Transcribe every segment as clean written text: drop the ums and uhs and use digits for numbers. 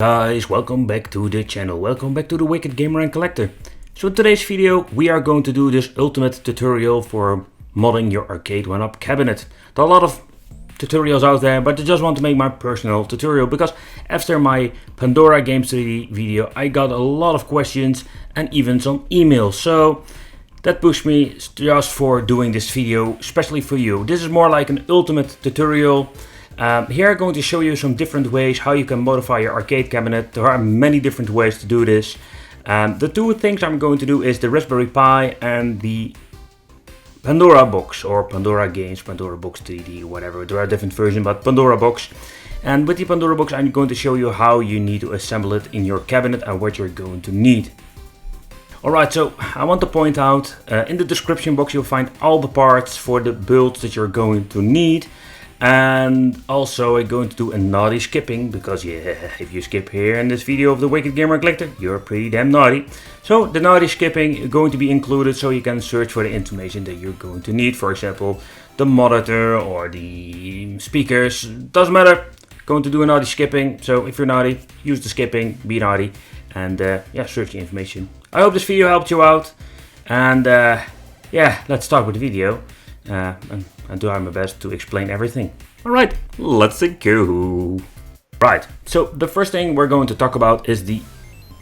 Guys, welcome back to the channel, welcome back to the Wicked Gamer and Collector. So in today's video we are going to do this ultimate tutorial for modding your Arcade1up cabinet. There are a lot of tutorials out there, but I just want to make my personal tutorial because after my Pandora Games 3D video I got a lot of questions and even some emails. So that pushed me just for doing this video, especially for you. This is more like an ultimate tutorial. Here I'm going to show you some different ways how you can modify your arcade cabinet. There are many different ways to do this. The two things I'm going to do is the Raspberry Pi and the Pandora box, or Pandora Games, Pandora Box 3D, whatever. There are different versions, but Pandora box. And with the Pandora box I'm going to show you how you need to assemble it in your cabinet and what you're going to need. Alright, so I want to point out, in the description box you'll find all the parts for the builds that you're going to need. And also I'm going to do a naughty skipping, because yeah, if you skip here in this video of the Wicked Gamer Collector, you're pretty damn naughty. So the naughty skipping is going to be included so you can search for the information that you're going to need. For example, the monitor or the speakers, doesn't matter. Going to do a naughty skipping, so if you're naughty, use the skipping, be naughty, and yeah, search the information. I hope this video helped you out, and yeah, let's start with the video. And do my best to explain everything. Alright, let's go. Right, so the first thing we're going to talk about is the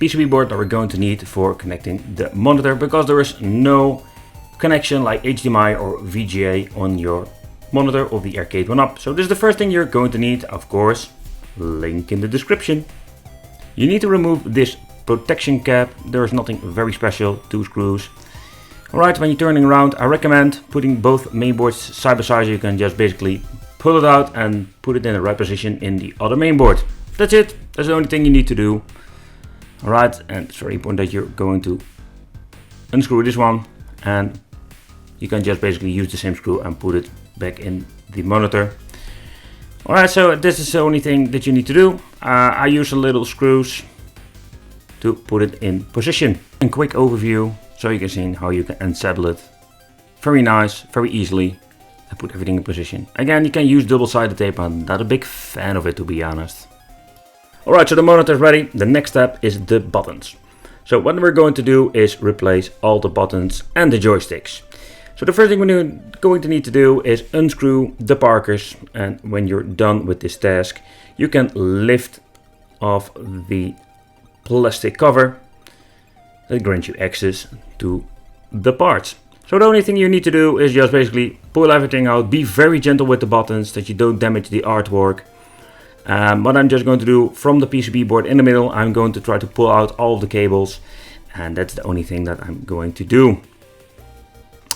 PCB board that we're going to need for connecting the monitor, because there is no connection like HDMI or VGA on your monitor of the Arcade1up. So this is the first thing you're going to need, of course, link in the description. You need to remove this protection cap. There is nothing very special, 2 screws. Alright, when you're turning around, I recommend putting both mainboards side by side. You can just basically pull it out and put it in the right position in the other mainboard. That's it. That's the only thing you need to do. Alright, and it's very important that you're going to unscrew this one, and you can just basically use the same screw and put it back in the monitor. Alright, so this is the only thing that you need to do. I use a little screws to put it in position. A quick overview, so you can see how you can assemble it. Very nice, very easily. I put everything in position. Again, you can use double-sided tape. I'm not a big fan of it, to be honest. Alright, so the monitor is ready. The next step is the buttons. So what we're going to do is replace all the buttons and the joysticks. So the first thing we're going to need to do is unscrew the Parkers. And when you're done with this task, you can lift off the plastic cover that grants you access to the parts. So the only thing you need to do is just basically pull everything out. Be very gentle with the buttons that you don't damage the artwork. What I'm just going to do from the PCB board in the middle, I'm going to try to pull out all of the cables, and that's the only thing that I'm going to do.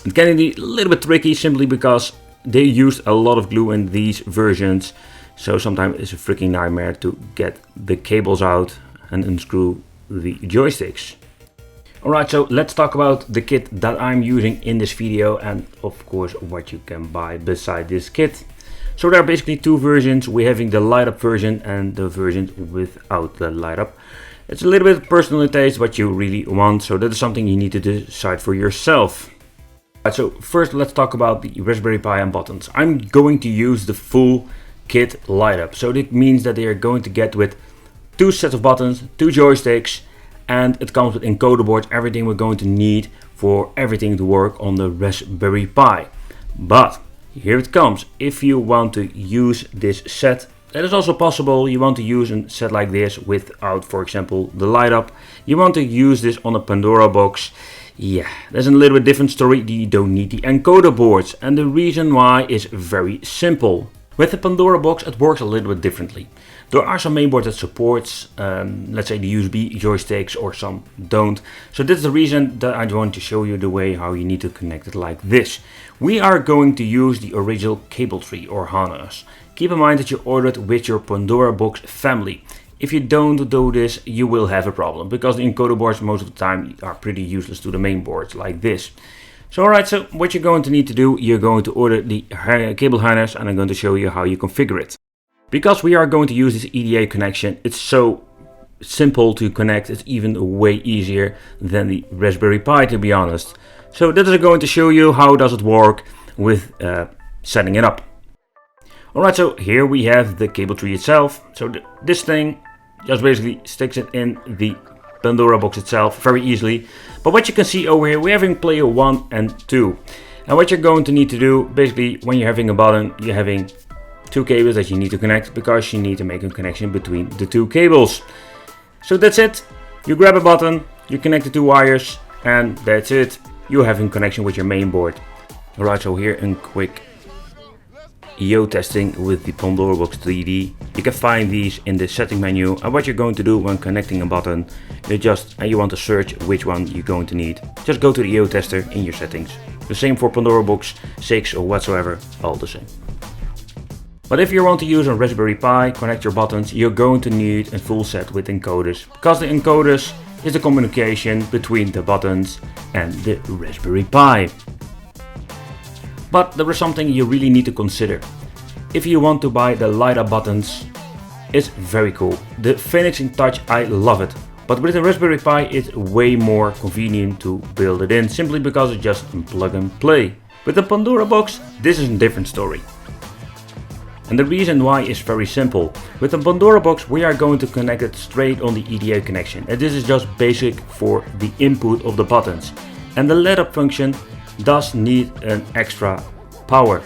It can be a little bit tricky simply because they used a lot of glue in these versions, so sometimes it's a freaking nightmare to get the cables out and unscrew the joysticks. Alright, so let's talk about the kit that I'm using in this video, and of course what you can buy beside this kit. So there are basically 2 versions. We're having the light up version and the version without the light up. It's a little bit personal taste what you really want, so that is something you need to decide for yourself. Alright, so first let's talk about the Raspberry Pi and buttons. I'm going to use the full kit light up. So that means that they are going to get with 2 sets of buttons, 2 joysticks, and it comes with encoder boards, everything we're going to need for everything to work on the Raspberry Pi. But here it comes. If you want to use this set, that is also possible. You want to use a set like this without, for example, the light up. You want to use this on a Pandora box. Yeah, there's a little bit different story. You don't need the encoder boards, and the reason why is very simple. With the Pandora box it works a little bit differently. There are some mainboards that supports, let's say the USB joysticks, or some don't. So this is the reason that I want to show you the way how you need to connect it like this. We are going to use the original cable tree or harness. Keep in mind that you order it with your Pandora box family. If you don't do this, you will have a problem, because the encoder boards most of the time are pretty useless to the main boards like this. So alright, so what you're going to need to do, you're going to order the cable harness, and I'm going to show you how you configure it. Because we are going to use this EDA connection, it's so simple to connect. It's even way easier than the Raspberry Pi, to be honest. So this is going to show you how does it work with setting it up. Alright, so here we have the cable tree itself. So this thing just basically sticks it in the Pandora box itself very easily. But what you can see over here, we're having player 1 and 2. And what you're going to need to do, basically when you're having a button, you're having 2 cables that you need to connect, because you need to make a connection between the 2 cables. So that's it. You grab a button, you connect the 2 wires, and that's it. You're having connection with your main board. Alright, so here in quick EO testing with the Pandora Box 3D. You can find these in the setting menu, and what you're going to do when connecting a button, you want to search which one you're going to need. Just go to the EO tester in your settings. The same for Pandora Box 6 or whatsoever, all the same. But if you want to use a Raspberry Pi, connect your buttons, you're going to need a full set with encoders, because the encoders is the communication between the buttons and the Raspberry Pi. But there is something you really need to consider. If you want to buy the light up buttons, it's very cool. The finishing touch, I love it. But with the Raspberry Pi, it's way more convenient to build it in, simply because it's just plug and play. With the Pandora box, this is a different story. And the reason why is very simple. With the Pandora box, we are going to connect it straight on the EDA connection. And this is just basic for the input of the buttons. And the light up function does need an extra power.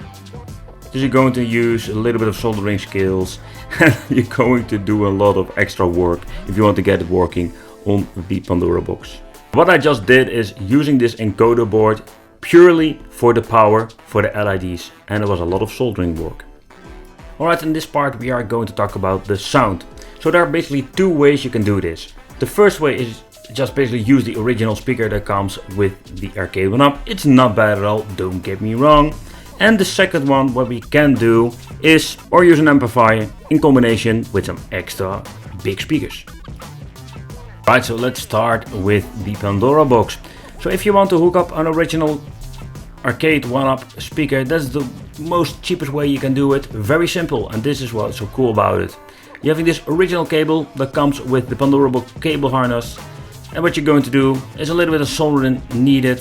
So you're going to use a little bit of soldering skills, and you're going to do a lot of extra work if you want to get it working on the Pandora box. What I just did is using this encoder board purely for the power for the LEDs, and it was a lot of soldering work. Alright, in this part we are going to talk about the sound. So there are basically 2 ways you can do this. The first way is just basically use the original speaker that comes with the Arcade1up. It's not bad at all, don't get me wrong. And the second one, what we can do is use an amplifier in combination with some extra big speakers. Right, so let's start with the Pandora box. So if you want to hook up an original Arcade1up speaker, that's the most cheapest way you can do it. Very simple, and this is what's so cool about it. You're having this original cable that comes with the Pandora box cable harness. And what you're going to do is a little bit of soldering needed.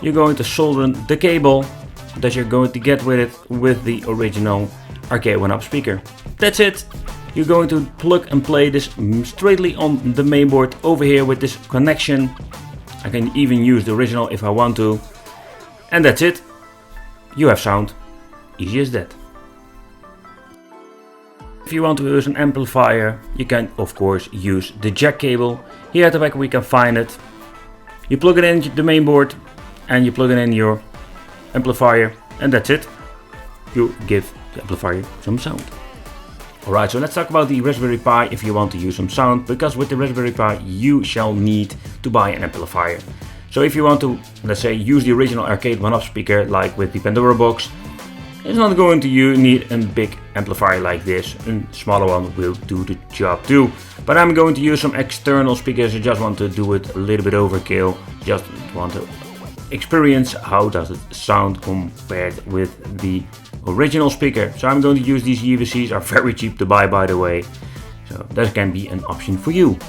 You're going to solder the cable that you're going to get with it with the original Arcade1up speaker. That's it. You're going to plug and play this straightly on the main board over here with this connection. I can even use the original if I want to. And that's it. You have sound. Easy as that. If you want to use an amplifier, you can of course use the jack cable. Here at the back we can find it. You plug it in the main board and you plug it in your amplifier, and that's it. You give the amplifier some sound. Alright, so let's talk about the Raspberry Pi if you want to use some sound, because with the Raspberry Pi you shall need to buy an amplifier. So if you want to, let's say, use the original Arcade1up speaker like with the Pandora box, it's not going to need a big amplifier like this. A smaller one will do the job too. But I'm going to use some external speakers. I just want to do it a little bit overkill. Just want to experience how does it sound compared with the original speaker. So I'm going to use these UVCs, are very cheap to buy by the way. So that can be an option for you.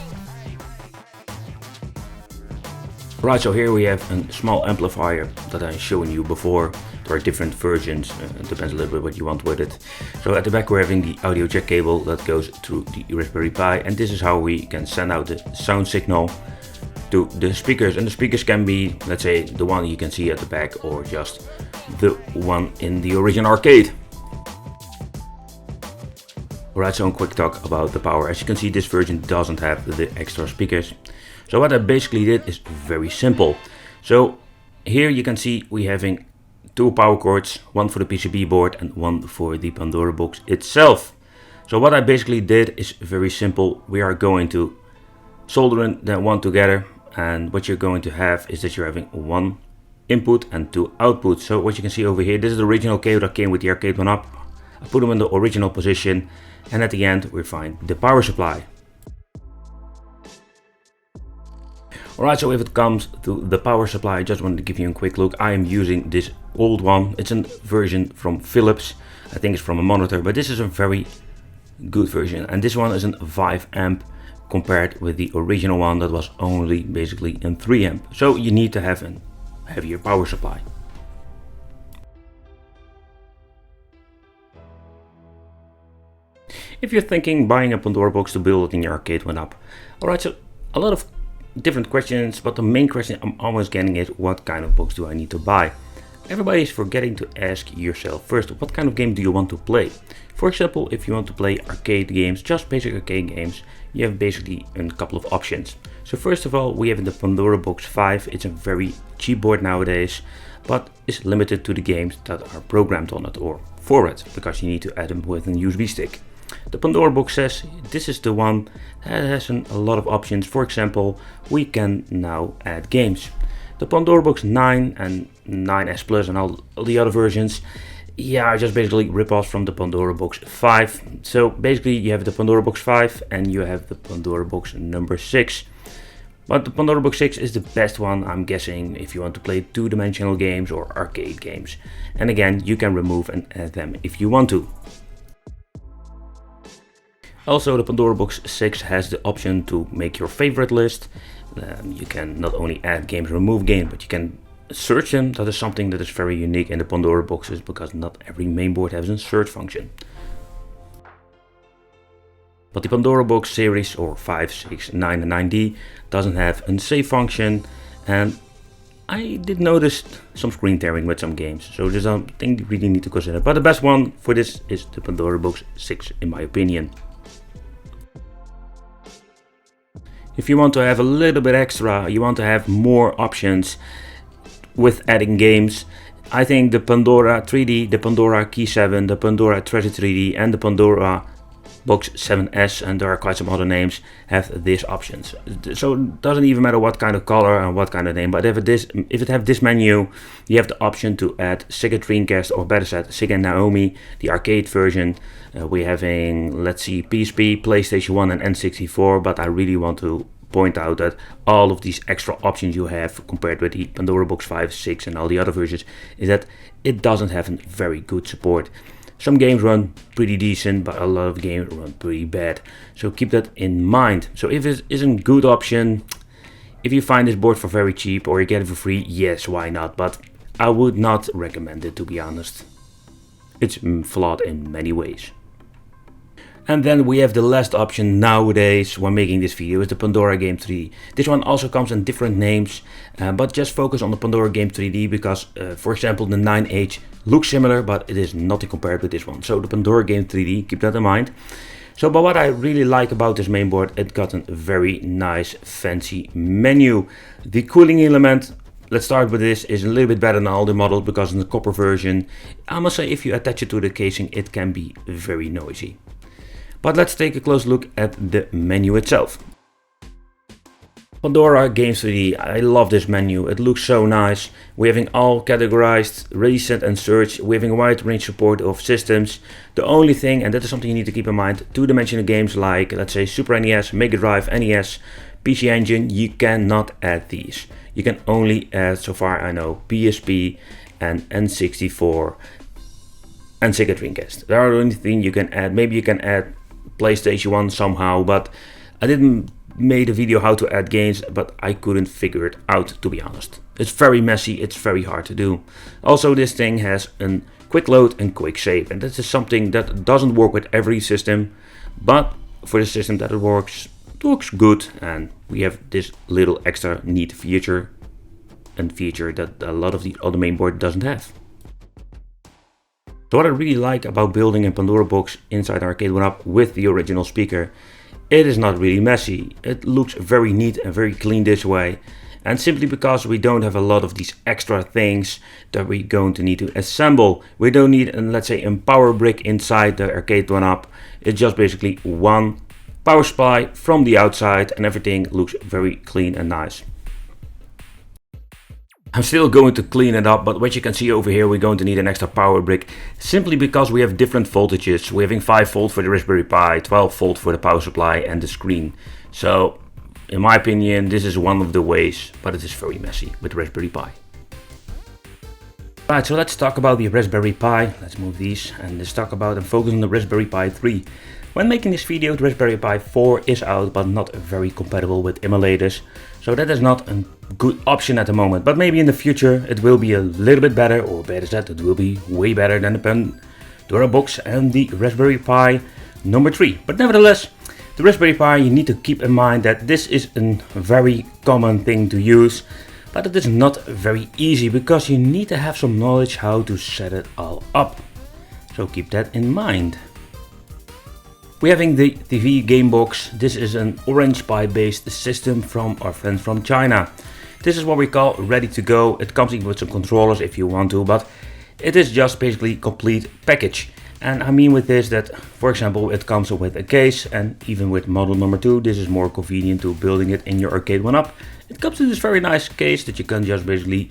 Right, so here we have a small amplifier that I showed you before. There are different versions, it depends a little bit what you want with it. So at the back we're having the audio jack cable that goes through the Raspberry Pi, and this is how we can send out the sound signal to the speakers. And the speakers can be, let's say, the one you can see at the back, or just the one in the original arcade. Alright, so a quick talk about the power. As you can see, this version doesn't have the extra speakers. So what I basically did is very simple. So here you can see we having 2 power cords, one for the PCB board and one for the Pandora box itself. So what I basically did is very simple. We are going to solder in that one together, and what you're going to have is that you're having 1 input and 2 outputs. So what you can see over here, this is the original cable that came with the Arcade1up. I put them in the original position, and at the end we find the power supply. Alright, so if it comes to the power supply, I just wanted to give you a quick look. I am using this old one. It's a version from Philips. I think it's from a monitor, but this is a very good version. And this one is a 5 amp compared with the original one that was only basically in 3 amp. So you need to have a heavier power supply. if you're thinking buying a Pandora box to build it in your Arcade1up. Alright, so a lot of different questions, but the main question I'm always getting is, what kind of box do I need to buy? Everybody's forgetting to ask yourself first, what kind of game do you want to play? For example, if you want to play arcade games, just basic arcade games, you have basically a couple of options. So first of all, we have the Pandora Box 5. It's a very cheap board nowadays, but it's limited to the games that are programmed on it or for it, because you need to add them with a USB stick. The Pandora Box says this is the one that has a lot of options. For example, we can now add games. The Pandora Box 9 and 9S Plus and all the other versions, yeah, are just basically rip-offs from the Pandora Box 5. So basically you have the Pandora Box 5 and you have the Pandora Box number 6. But the Pandora Box 6 is the best one, I'm guessing, if you want to play two-dimensional games or arcade games. And again, you can remove and add them if you want to. Also, the Pandora Box 6 has the option to make your favorite list. You can not only add games, remove games, but you can search them. That is something that is very unique in the Pandora boxes, because not every mainboard has a search function. But the Pandora Box series, or 5, 6, 9 and 9D, doesn't have a save function, and I did notice some screen tearing with some games, so there's something you really need to consider. But the best one for this is the Pandora Box 6 in my opinion. If you want to have a little bit extra, you want to have more options with adding games, I think the Pandora 3D, the Pandora Key 7, the Pandora Treasure 3D and the Pandora Box 7S, and there are quite some other names, have these options. So it doesn't even matter what kind of color and what kind of name, but if it have this menu, you have the option to add Sega Dreamcast, or better said, Sega Naomi, the arcade version. We're having, let's see, PSP, PlayStation 1 and N64, but I really want to point out that all of these extra options you have compared with the Pandora Box 5, 6 and all the other versions is that it doesn't have a very good support. Some games run pretty decent, but a lot of games run pretty bad. So keep that in mind. So if it isn't a good option, if you find this board for very cheap or you get it for free, yes, why not? But I would not recommend it, to be honest. It's flawed in many ways. And then we have the last option nowadays when making this video, is the Pandora Game 3D. This one also comes in different names, but just focus on the Pandora Game 3D because, for example, the 9H looks similar, but it is nothing compared with this one. So the Pandora Game 3D, keep that in mind. So, but what I really like about this mainboard, it got a very nice fancy menu. The cooling element, let's start with this, is a little bit better than all the models, because in the copper version, I must say, if you attach it to the casing, it can be very noisy. But let's take a close look at the menu itself. Pandora Games 3D, I love this menu, it looks so nice. We're having all categorized, reset and search, we're having a wide range support of systems. The only thing, and that is something you need to keep in mind, two-dimensional games like, let's say, Super NES, Mega Drive, NES, PC Engine, you cannot add these. You can only add, so far I know, PSP and N64 and Sega Dreamcast. They are the only thing you can add. Maybe you can add PlayStation 1 somehow, but I didn't made a video how to add games, but I couldn't figure it out, to be honest. It's very messy, it's very hard to do. Also, this thing has a quick load and quick save, and this is something that doesn't work with every system, but for the system that it works good, and we have this little extra neat feature that a lot of the other mainboard doesn't have. So what I really like about building a Pandora box inside Arcade1up with the original speaker, it is not really messy. It looks very neat and very clean this way. And simply because we don't have a lot of these extra things that we're going to need to assemble. We don't need, let's say, a power brick inside the Arcade1up. It's just basically one power supply from the outside, and everything looks very clean and nice. I'm still going to clean it up, but what you can see over here, we're going to need an extra power brick, simply because we have different voltages. We're having 5 volt for the Raspberry Pi, 12 volt for the power supply and the screen. So, in my opinion, this is one of the ways, but it is very messy with the Raspberry Pi. Alright, so let's talk about the Raspberry Pi. Let's move these and let's talk about and focus on the Raspberry Pi 3. When making this video, the Raspberry Pi 4 is out, but not very compatible with emulators. So that is not a good option at the moment, but maybe in the future it will be a little bit better, or better said, it will be way better than the Pandora box and the Raspberry Pi. number 3. But nevertheless, the Raspberry Pi, you need to keep in mind that this is a very common thing to use, but it is not very easy because you need to have some knowledge how to set it all up. So keep that in mind. We're having the TV game box. This is an Orange Pi based system from our friends from China. This is what we call ready to go. It comes in with some controllers if you want to, but it is just basically complete package. And I mean with this that, for example, it comes with a case, and even with model number 2, this is more convenient to building it in your Arcade1up. It comes in this very nice case that you can just basically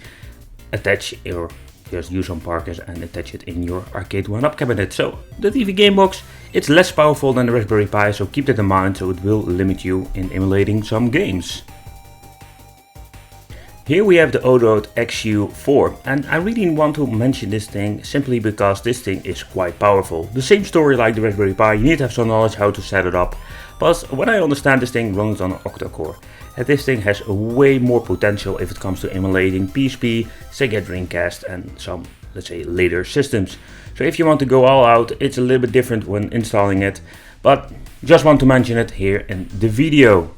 attach or just use some parkers and attach it in your Arcade1up cabinet. So the TV game box, it's less powerful than the Raspberry Pi, so keep that in mind, so it will limit you in emulating some games. Here we have the Odroid XU4, and I really want to mention this thing simply because this thing is quite powerful. The same story like the Raspberry Pi, you need to have some knowledge how to set it up, but what I understand, this thing runs on an octa-core. And this thing has way more potential if it comes to emulating PSP, Sega Dreamcast and some, let's say, later systems. So if you want to go all out, it's a little bit different when installing it, but just want to mention it here in the video.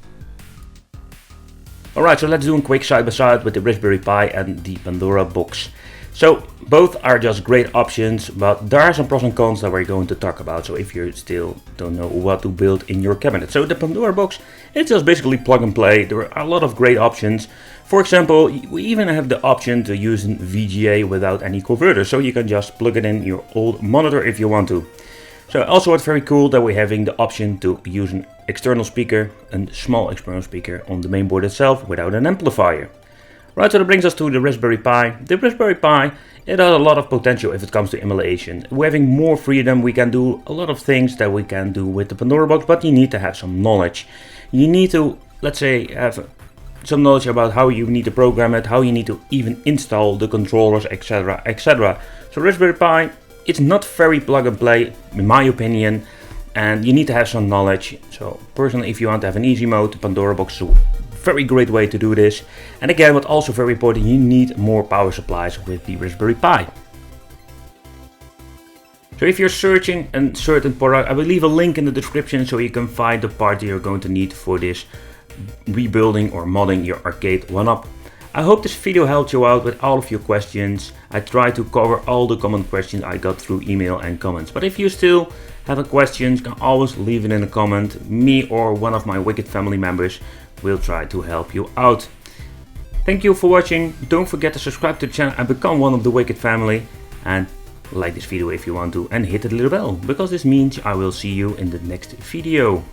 Alright, so let's do a quick side by side with the Raspberry Pi and the Pandora box. So both are just great options, but there are some pros and cons that we're going to talk about. So if you still don't know what to build in your cabinet. So the Pandora box, it's just basically plug and play. There are a lot of great options. For example, we even have the option to use an VGA without any converter. So you can just plug it in your old monitor if you want to. So also it's very cool that we're having the option to use an external speaker, a small external speaker on the main board itself without an amplifier. Right, so that brings us to the Raspberry Pi. The Raspberry Pi, it has a lot of potential if it comes to emulation. We're having more freedom, we can do a lot of things that we can do with the Pandora box, but you need to have some knowledge. You need to, let's say, have some knowledge about how you need to program it, how you need to even install the controllers, etc, etc. So Raspberry Pi, it's not very plug and play, in my opinion, and you need to have some knowledge. So personally, if you want to have an easy mode, the Pandora box is a very great way to do this. And again, what's also very important, you need more power supplies with the Raspberry Pi. So if you're searching a certain product, I will leave a link in the description so you can find the part you're going to need for this rebuilding or modding your Arcade1up. I hope this video helped you out with all of your questions. I tried to cover all the common questions I got through email and comments. But if you still have a question, you can always leave it in a comment. Me or one of my Wicked family members will try to help you out. Thank you for watching. Don't forget to subscribe to the channel and become one of the Wicked family. And like this video if you want to, and hit the little bell, because this means I will see you in the next video.